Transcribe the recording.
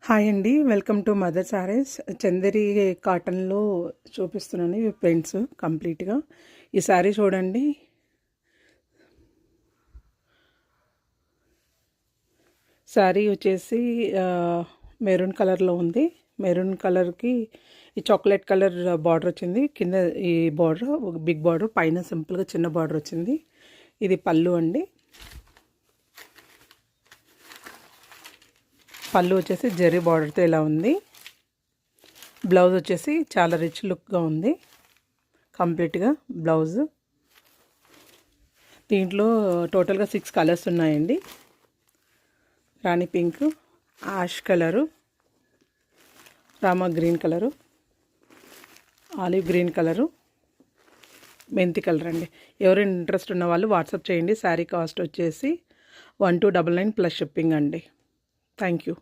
Hi అండి, welcome to mother saris. Chanderi కాటన్లో చూపిస్తున్నాను ఇవి ప్రింట్స్ కంప్లీట్గా. ఈ సారీ చూడండి, సారీ వచ్చేసి మెరూన్ కలర్లో ఉంది. మెరూన్ కలర్కి ఈ చాక్లెట్ కలర్ బార్డర్ వచ్చింది. కింద ఈ బార్డర్ బిగ్ బార్డర్, పైన సింపుల్గా చిన్న బార్డర్ వచ్చింది. ఇది పళ్ళు అండి. పళ్ళు వచ్చేసి జరీ బార్డర్తో ఇలా ఉంది. బ్లౌజ్ వచ్చేసి చాలా రిచ్ లుక్గా ఉంది కంప్లీట్గా బ్లౌజ్. దీంట్లో టోటల్గా 6 కలర్స్ ఉన్నాయండి. రాణి పింక్, యాష్ కలరు, రామా green colour, olive green colour, మెంతి కలర్ అండి. ఎవరైనా ఇంట్రెస్ట్ ఉన్న వాళ్ళు వాట్సాప్ చేయండి. శారీ కాస్ట్ వచ్చేసి 1299 ప్లస్ షిప్పింగ్ అండి. Thank you.